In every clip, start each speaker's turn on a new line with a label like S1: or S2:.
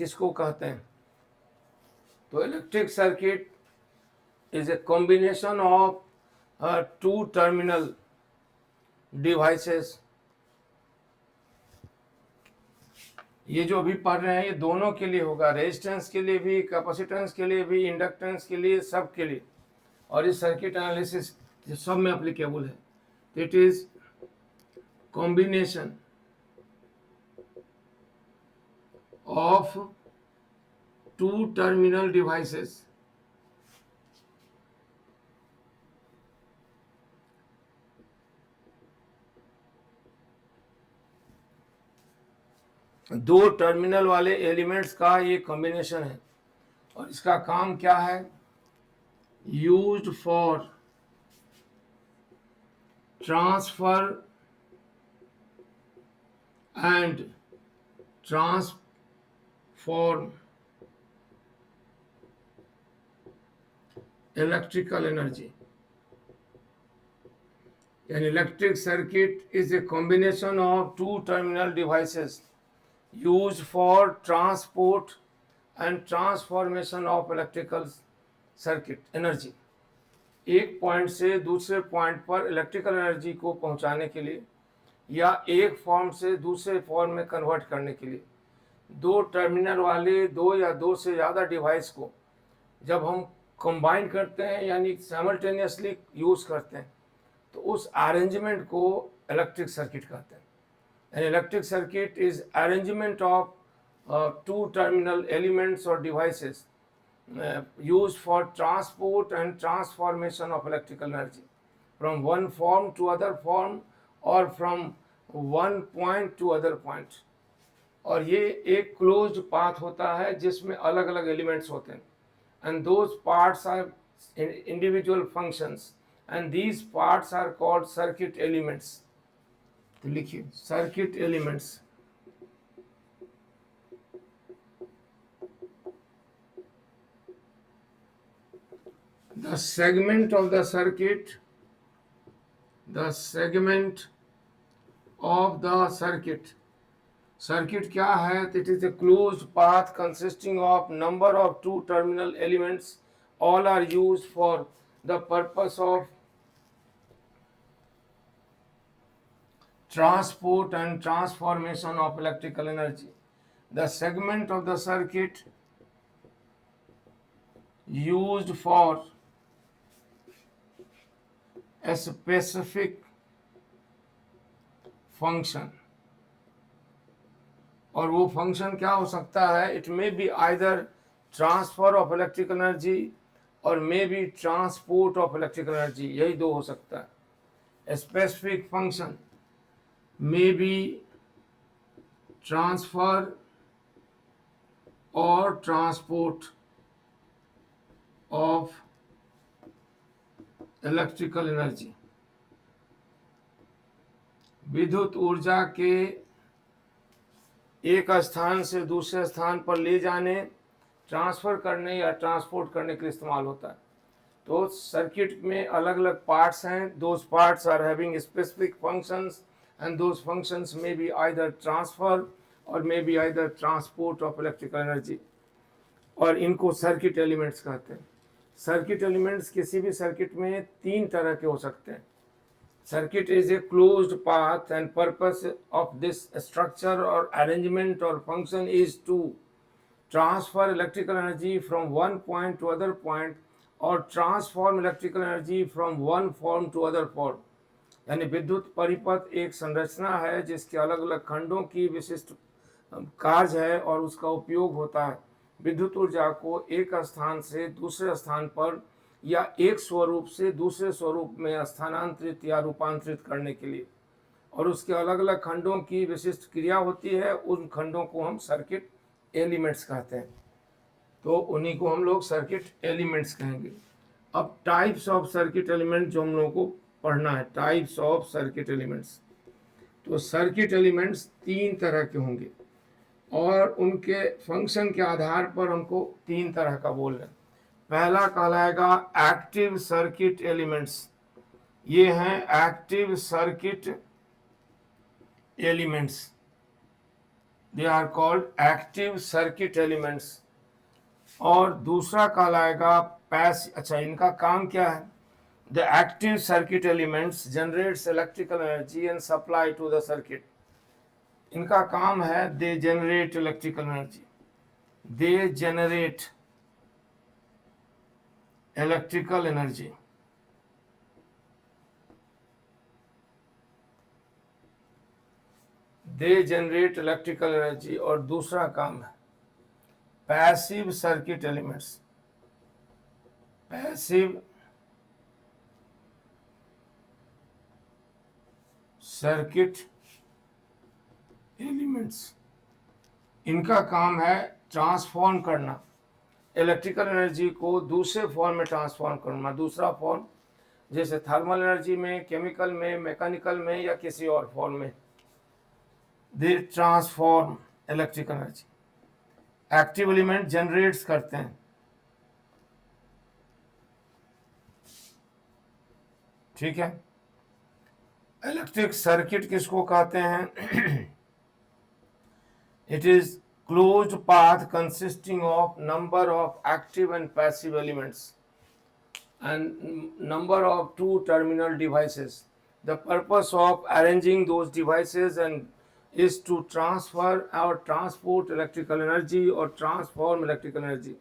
S1: किसको कहते हैं? तो electric circuit is a combination of two terminal devices. ये जो अभी पढ़ रहे हैं ये दोनों के लिए होगा, रेजिस्टेंस के लिए भी, कैपेसिटेंस के लिए भी, इंडक्टेंस के लिए, सब के लिए। और इस सर्किट एनालिसिस सब में एप्लीकेबल है। It is combination of two terminal devices दो टर्मिनल वाले एलिमेंट्स का ये कॉम्बिनेशन है। और इसका काम क्या है? Used for transfer and transform electrical energy. An electric circuit is a combination of two terminal devices used for transport and transformation of electrical circuit energy। एक पॉइंट से दूसरे पॉइंट पर इलेक्ट्रिकल एनर्जी को पहुंचाने के लिए या एक फॉर्म से दूसरे फॉर्म में कन्वर्ट करने के लिए दो टर्मिनल वाले दो या दो से ज़्यादा डिवाइस को जब हम कंबाइन करते हैं यानी साइमल्टेनियसली यूज़ करते हैं तो उस अरेंजमेंट को इलेक्ट्रिक सर्किट कहते हैं। An electric circuit is arrangement of two terminal elements और devices used for transport and transformation of electrical energy from one form to other form or from one point to other point। और ये एक closed path होता है जिसमें अलग अलग elements होते हैं and those parts are individual functions and these parts are called circuit elements। तो लिखिए circuit elements. The segment of the circuit circuit क्या है? It is a closed path consisting of number of two terminal elements, all are used for the purpose of transport and transformation of electrical energy। The segment of the circuit used for a specific function। और वो function क्या हो सकता है? It may be either transfer of electrical energy और may be transport of electrical energy, यही दो हो सकता है। Specific function may be transfer और ट्रांसपोर्ट ऑफ इलेक्ट्रिकल एनर्जी। विद्युत ऊर्जा के एक स्थान से दूसरे स्थान पर ले जाने, ट्रांसफर करने या ट्रांसपोर्ट करने के लिए इस्तेमाल होता है। तो सर्किट में अलग अलग पार्ट्स हैं। Those parts are having specific functions and those functions may be either transfer or may be either transport of electrical energy. और इनको सर्किट एलिमेंट्स कहते हैं। सर्किट एलिमेंट्स किसी भी सर्किट में तीन तरह के हो सकते हैं। Circuit is a closed path and purpose of this structure or arrangement or function is to transfer electrical energy from one point to other point or transform electrical energy from one form to other form। यानी विद्युत परिपथ एक संरचना है जिसके अलग अलग खंडों की विशिष्ट कार्य है और उसका उपयोग होता है विद्युत ऊर्जा को एक स्थान से दूसरे स्थान पर या एक स्वरूप से दूसरे स्वरूप में स्थानांतरित या रूपांतरित करने के लिए। और उसके अलग अलग खंडों की विशिष्ट क्रिया होती है, उन खंडों को हम सर्किट एलिमेंट्स कहते हैं। तो उन्हीं को हम लोग सर्किट एलिमेंट्स कहेंगे। अब टाइप्स ऑफ सर्किट एलिमेंट जो हम लोगों को पढ़ना है, टाइप्स ऑफ सर्किट एलिमेंट्स। तो सर्किट एलिमेंट्स तीन तरह के होंगे और उनके फंक्शन के आधार पर हमको तीन तरह का बोल रहे हैं। पहला कहलाएगा एक्टिव सर्किट एलिमेंट्स। ये हैं active circuit elements. They are called active circuit elements. और दूसरा कहलाएगा अच्छा, इनका काम क्या है? The active circuit elements generates electrical energy and supply to the circuit. इनका काम है they generate electrical energy, they generate electrical energy, they generate electrical energy. और दूसरा काम है passive circuit elements, passive circuit elements. इनका काम है ट्रांसफॉर्म करना, इलेक्ट्रिकल एनर्जी को दूसरे फॉर्म में ट्रांसफॉर्म करना। दूसरा फॉर्म जैसे थर्मल एनर्जी में, केमिकल में, मैकेनिकल में या किसी और फॉर्म में, they transform electrical energy. Active element generates करते हैं, ठीक है। इलेक्ट्रिक सर्किट किसको कहते हैं? It is closed path consisting of number of active and passive elements and number of two terminal devices. The purpose of arranging those devices and is to transfer or transport electrical energy or transform electrical energy.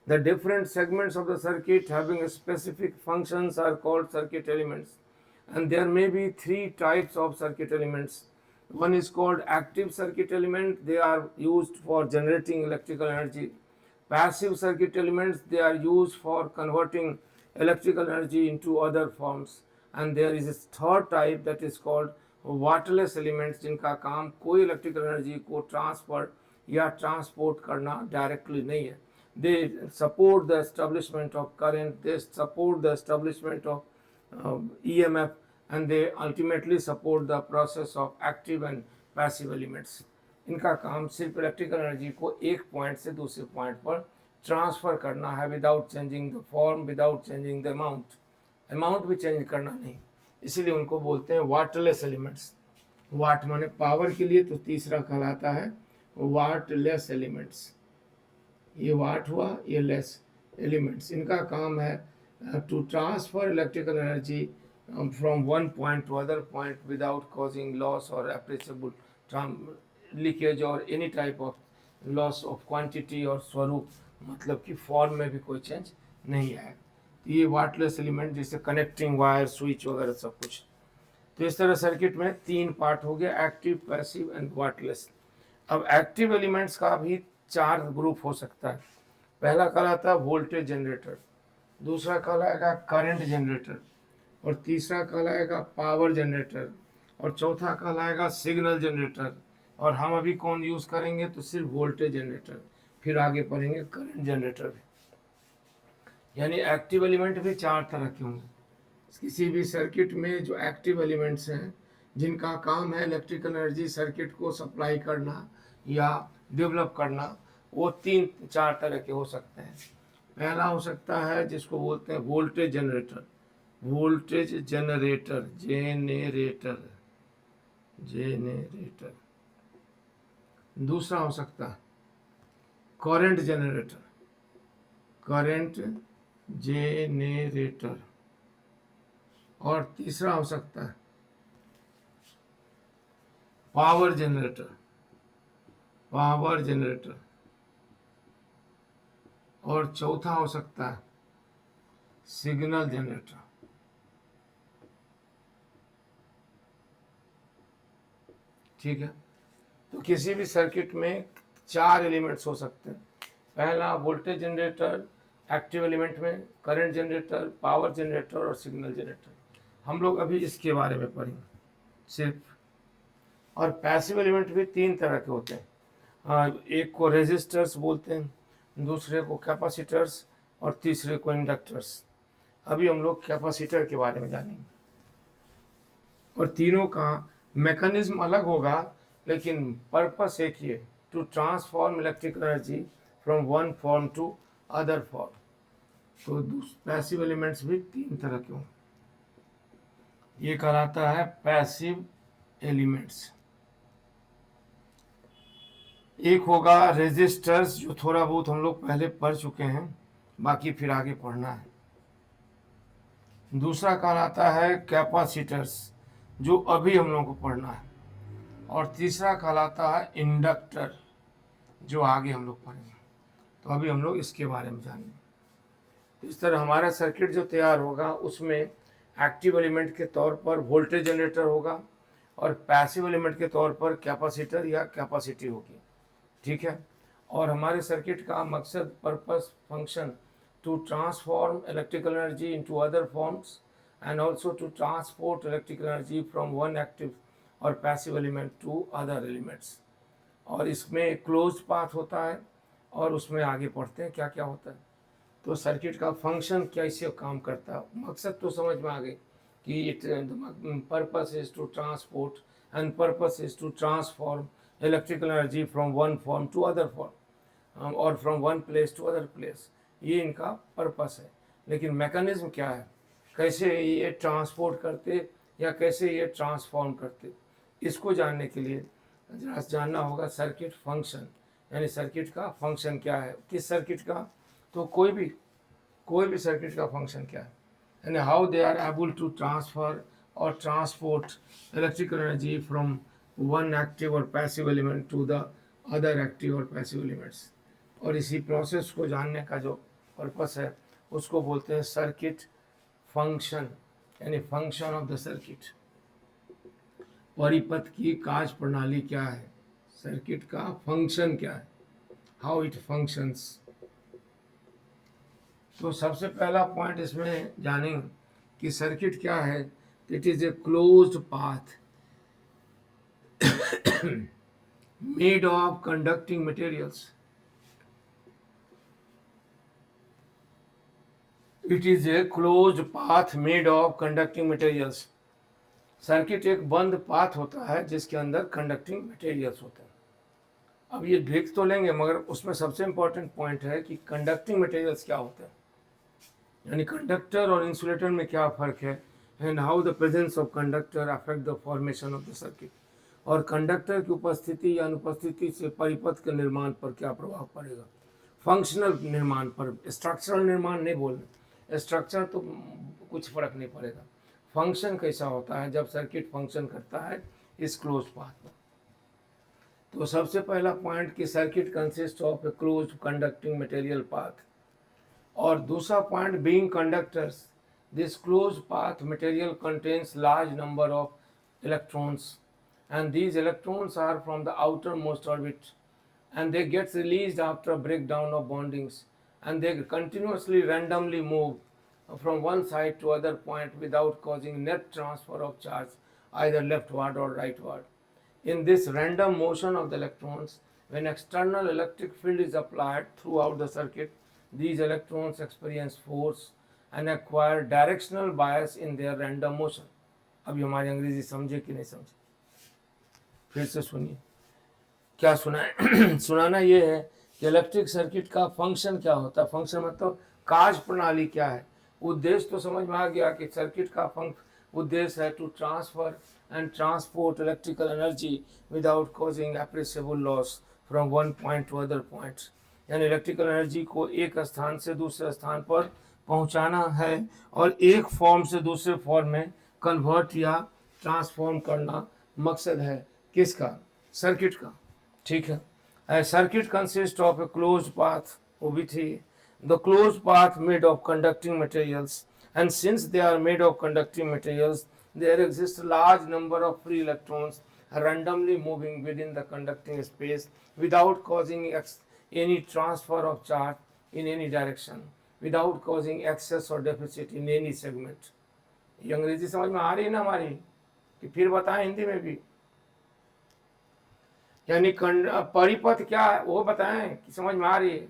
S1: The different segments of the circuit having specific functions are called circuit elements, and there may be three types of circuit elements. One is called active circuit element. They are used for generating electrical energy. Passive circuit elements, they are used for converting electrical energy into other forms. And there is a third type that is called waterless elements, जिनका काम कोई electrical energy को transfer या transport करना directly नहीं है. They support the establishment of current, they support the establishment of EMF, and they ultimately support the process of active and passive elements. इनका काम सिर्फ इलेक्ट्रिकल एनर्जी को एक पॉइंट से दूसरे पॉइंट पर ट्रांसफ़र करना है without changing the form, without changing the amount भी चेंज करना नहीं. इसीलिए उनको बोलते हैं वाटरलेस एलिमेंट्स. वाट माने पावर के लिए, तो तीसरा कहलाता है वाटलेस एलिमेंट्स. ये वाट हुआ, ये लेस एलिमेंट्स. इनका काम है to transfer electrical energy from one point to other point without causing loss or appreciable leakage or any type of loss of quantity और स्वरूप, मतलब कि फॉर्म में भी कोई चेंज नहीं आएगा. ये वाटलेस एलिमेंट जैसे कनेक्टिंग वायर, स्विच वगैरह सब कुछ. तो इस तरह सर्किट में तीन पार्ट हो गया, एक्टिव, पैसिव एंड वाटलेस. अब एक्टिव एलिमेंट्स का भी चार ग्रुप हो सकता है. पहला कहलाता है वोल्टेज जनरेटर, दूसरा कहलाएगा करंट जनरेटर, और तीसरा कहलाएगा पावर जनरेटर, और चौथा कहलाएगा सिग्नल जनरेटर. और हम अभी कौन यूज़ करेंगे? तो सिर्फ वोल्टेज जनरेटर. फिर आगे पढ़ेंगे करंट जनरेटर भी. यानी एक्टिव एलिमेंट भी चार तरह के होंगे. किसी भी सर्किट में जो एक्टिव एलिमेंट्स हैं जिनका काम है इलेक्ट्रिकल एनर्जी सर्किट को सप्लाई करना या डेवलप करना, वो तीन चार तरह के हो सकते हैं. पहला हो सकता है जिसको बोलते हैं voltage generator, voltage generator, generator. दूसरा हो सकता है करंट जनरेटर, करंट जेनेरेटर. और तीसरा हो सकता है पावर जनरेटर, पावर जनरेटर. और चौथा हो सकता है सिग्नल जनरेटर. ठीक है. तो किसी भी सर्किट में चार एलिमेंट्स हो सकते हैं. पहला वोल्टेज जनरेटर एक्टिव एलिमेंट में, करंट जनरेटर, पावर जनरेटर और सिग्नल जनरेटर. हम लोग अभी इसके बारे में पढ़ेंगे सिर्फ. और पैसिव एलिमेंट भी तीन तरह के होते हैं. एक को रेजिस्टर्स बोलते हैं, दूसरे को कैपेसिटर्स और तीसरे को इंडक्टर्स. अभी हम लोग कैपेसिटर के बारे में जानेंगे. और तीनों का मैकेनिज्म अलग होगा, लेकिन पर्पस एक ही है, to transform electrical energy from one form to other form. तो पैसिव एलिमेंट्स भी तीन तरह के होंगे. ये कहलाता है पैसिव एलिमेंट्स. एक होगा रेजिस्टर्स, जो थोड़ा बहुत हम लोग पहले पढ़ चुके हैं, बाकी फिर आगे पढ़ना है। दूसरा कहलाता है कैपेसिटर्स, जो अभी हम लोगों को पढ़ना है। और तीसरा कहलाता है इंडक्टर, जो आगे हम लोग पढ़ेंगे। तो अभी हम लोग इसके बारे में जानेंगे। इस तरह हमारा सर्किट जो तैयार होगा उसमें एक्टिव एलिमेंट के तौर पर वोल्टेज जनरेटर होगा और पैसिव एलिमेंट के तौर पर कैपेसिटर या कैपेसिटी होगी, ठीक है। और हमारे सर्किट का मकसद, purpose, function to transform electrical energy into other forms and also to transport electrical energy from one active और passive element to other elements. और इसमें क्लोज पाथ होता है और उसमें आगे पढ़ते हैं क्या क्या होता है। तो सर्किट का फंक्शन कैसे काम करता है, मकसद तो समझ में आ गई कि it purpose is to transport and purpose is to transform electrical energy from one form to other form और from one place to other place, ये इनका पर्पस है। लेकिन मैकेनिज्म क्या है, कैसे ये ट्रांसपोर्ट करते या कैसे ये ट्रांसफॉर्म करते, इसको जानने के लिए जरा जानना होगा सर्किट फंक्शन, यानी सर्किट का फंक्शन क्या है। किस सर्किट का, तो कोई भी सर्किट का फंक्शन क्या है, यानी how they are able to transfer और transport electrical energy from one active और passive element to the other active और पैसिव एलिमेंट्स। और इसी प्रोसेस को जानने का जो पर्पस है उसको बोलते हैं सर्किट फंक्शन, यानी फंक्शन ऑफ द सर्किट। परिपथ की कार्य प्रणाली क्या है, सर्किट का फंक्शन क्या है, हाउ इट फंक्शंस। तो सबसे पहला पॉइंट इसमें जानेंगे कि सर्किट क्या है। It is a closed path made of conducting materials. It is a closed path made of conducting materials. Circuit एक बंद पाथ होता है जिसके अंदर कंडक्टिंग मटेरियल्स होते हैं। अब ये देख तो लेंगे, मगर उसमें सबसे इंपॉर्टेंट पॉइंट है कि कंडक्टिंग मटेरियल्स क्या होते हैं, यानी कंडक्टर और इंसुलेटर में क्या फ़र्क है, and how the presence of conductor affect the formation of the circuit. और कंडक्टर की उपस्थिति या अनुपस्थिति से परिपथ के निर्माण पर क्या प्रभाव पड़ेगा, फंक्शनल निर्माण पर, स्ट्रक्चरल निर्माण नहीं बोलना, स्ट्रक्चर तो कुछ फर्क नहीं पड़ेगा। फंक्शन कैसा होता है जब सर्किट फंक्शन करता है इस क्लोज पाथ में। तो सबसे पहला पॉइंट कि circuit consist of A close conducting material path. और दूसरा point, being conductors this close path material contains large number of electrons and these electrons are from the outermost orbit and they get released after breakdown of bondings and they continuously randomly move from one side to other point without causing net transfer of charge either leftward or rightward. In this random motion of the electrons, when external electric field is applied throughout the circuit, these electrons experience force and acquire directional bias in their random motion. अभी हमारी अंग्रेजी समझे कि नहीं समझे, फिर से सुनिए क्या सुना है। सुनाना ये है कि इलेक्ट्रिक सर्किट का फंक्शन क्या होता है। फंक्शन मतलब कार्य प्रणाली क्या है। उद्देश्य तो समझ में आ गया कि सर्किट का उद्देश्य है to transfer and transport electrical energy without causing appreciable loss from one point to other point, यानी इलेक्ट्रिकल एनर्जी को एक स्थान से दूसरे स्थान पर पहुंचाना है और एक फॉर्म से दूसरे फॉर्म में कन्वर्ट या ट्रांसफॉर्म करना मकसद है किसका, सर्किट का, ठीक है। A circuit consists of a closed path, OB3, the closed path made of conducting materials, and since they are made of conducting materials, there exists a large number of free electrons randomly moving within the conducting space without causing any transfer of charge in any direction, without causing excess or deficit in any segment. ये अंग्रेजी समझ में आ रही है ना हमारी, कि फिर बताएं हिंदी में भी, यानी परिपथ क्या है वो बताएं कि समझ में आ रही है।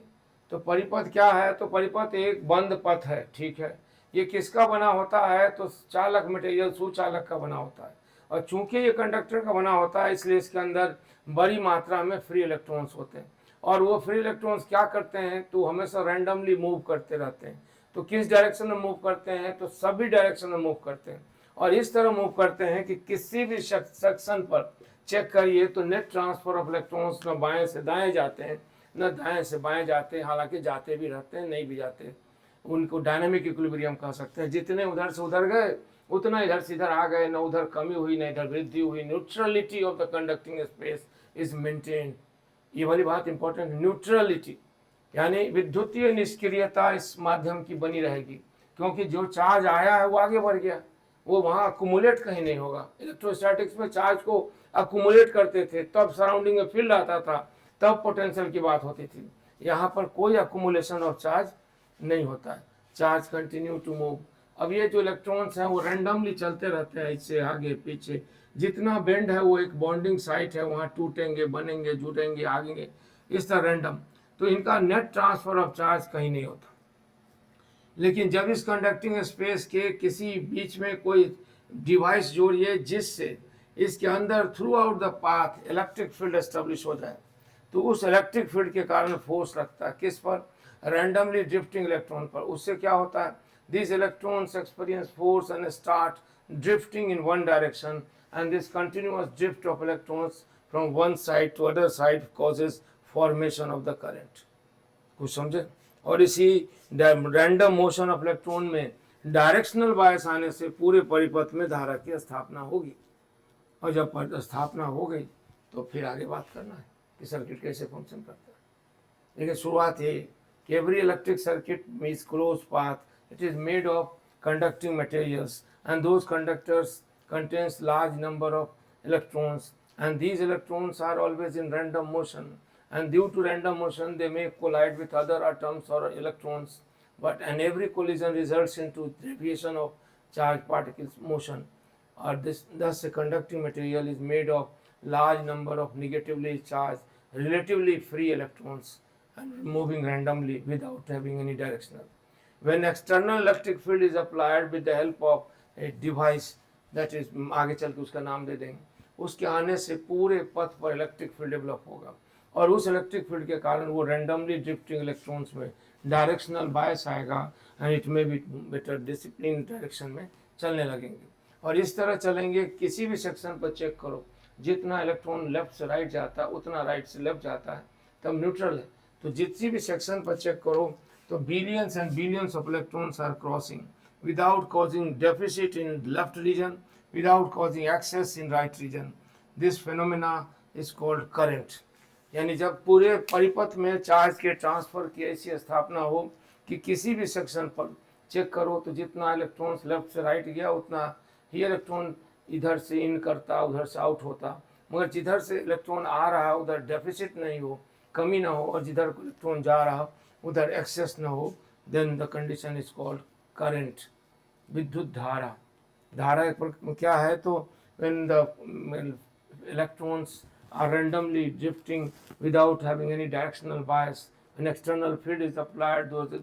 S1: तो परिपथ क्या है, तो परिपथ एक बंद पथ है, ठीक है। ये किसका बना होता है, तो चालक मटेरियल सुचालक का बना होता है। और चूंकि ये कंडक्टर का बना होता है इसलिए इसके अंदर बड़ी मात्रा में फ्री इलेक्ट्रॉन्स होते हैं। और वो फ्री इलेक्ट्रॉन्स क्या करते हैं, तो हमेशा रैंडमली मूव करते रहते हैं। तो किस डायरेक्शन में मूव करते हैं, तो सभी डायरेक्शन में मूव करते हैं। और इस तरह मूव करते हैं कि किसी भी सेक्शन पर चेक करिए तो नेट ट्रांसफर ऑफ इलेक्ट्रॉन्स न बाएं से दाएं जाते हैं न दाएं से बाएं जाते हैं, हालांकि जाते भी रहते हैं, नहीं भी जाते। उनको डायनामिक इक्विलिब्रियम कह सकते हैं। जितने उधर से उधर गए उतना इधर से इधर आ गए, न उधर कमी हुई न इधर वृद्धि हुई। Neutrality of the conducting space is maintained. ये वाली बात इंपॉर्टेंट, न्यूट्रलिटी यानी विद्युतीय निष्क्रियता इस माध्यम की बनी रहेगी, क्योंकि जो चार्ज आया है वो आगे बढ़ गया, वो वहाँ अकुमुलेट कहीं नहीं होगा। इलेक्ट्रोस्टैटिक्स में चार्ज को अकुमुलेट करते थे, तब सराउंडिंग में फील्ड आता था, तब पोटेंशियल की बात होती थी। यहाँ पर कोई अकुमुलेशन ऑफ चार्ज नहीं होता है, चार्ज कंटिन्यू टू मूव। अब ये जो इलेक्ट्रॉन्स हैं वो रैंडमली चलते रहते हैं, इससे आगे पीछे। जितना बेंड है वो एक बॉन्डिंग साइट है, वहाँ टूटेंगे, बनेंगे, जुड़ेंगे, आगे इस तरह रैंडम। तो इनका नेट ट्रांसफर ऑफ चार्ज कहीं नहीं होता। लेकिन जब इस कंडक्टिंग स्पेस के किसी बीच में कोई डिवाइस जोड़िए जिससे इसके अंदर through out the path electric field establish हो जाए, तो उस इलेक्ट्रिक फील्ड के कारण फोर्स लगता है किस पर? रैंडमली ड्रिफ्टिंग इलेक्ट्रॉन पर। उससे क्या होता है? This electrons experience force and start drifting in one direction, and this continuous drift of electrons from one side to other side causes formation of the current. कुछ समझे? और इसी रैंडम मोशन ऑफ इलेक्ट्रॉन में directional bias आने से पूरे परिपथ में धारा की स्थापना होगी। और जब स्थापना हो गई तो फिर आगे बात करना है कि सर्किट कैसे फंक्शन करता है। लेकिन शुरुआत ये कि every electric circuit means close path, it is made of conducting materials and those conductors contains large number of electrons, and these electrons are always in random motion, and due to random motion they may collide with other atoms or electrons, and every collision results into deviation of charged particles motion, or thus a conducting material is made of large number of negatively charged relatively free electrons and moving randomly without having any directional. When external electric field is applied with the help of a device, that is आगे चल के उसका नाम दे देंगे, उसके आने से पूरे पथ पर इलेक्ट्रिक फील्ड डेवलप होगा, और उस इलेक्ट्रिक फील्ड के कारण वो रैंडमली ड्रिफ्टिंग इलेक्ट्रॉन्स में डायरेक्शनल बायस आएगा, एंड इट में भी बेटर डिसिप्लिन डायरेक्शन में चलने लगेंगे। और इस तरह चलेंगे, किसी भी सेक्शन पर चेक करो, जितना इलेक्ट्रॉन लेफ्ट से राइट जाता है उतना राइट से लेफ्ट जाता है, तब न्यूट्रल है। तो जितनी भी सेक्शन पर चेक करो तो billions and billions of electrons are crossing without causing deficit in left region, without causing excess in right region. This phenomena is called current. यानी जब पूरे परिपथ में चार्ज के ट्रांसफर की ऐसी स्थापना हो कि किसी भी सेक्शन पर चेक करो तो जितना इलेक्ट्रॉन्स लेफ्ट से राइट गया उतना ही इलेक्ट्रॉन इधर से इन करता, उधर से आउट होता, मगर जिधर से इलेक्ट्रॉन आ रहा उधर डेफिसिट नहीं हो, कमी ना हो, और जिधर इलेक्ट्रॉन जा रहा उधर एक्सेस ना हो, then the condition is called current, विद्युत धारा। धारा क्या है? तो when the electrons are randomly drifting without having any directional bias, an external field is applied, those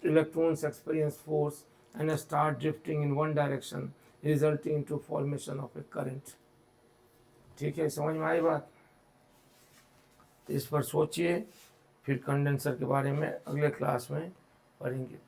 S1: electrons experience force and start drifting in one direction, resulting into formation of a current. ठीक है, समझ में आई बात? इस पर सोचिए, फिर condenser के बारे में अगले क्लास में पढ़ेंगे।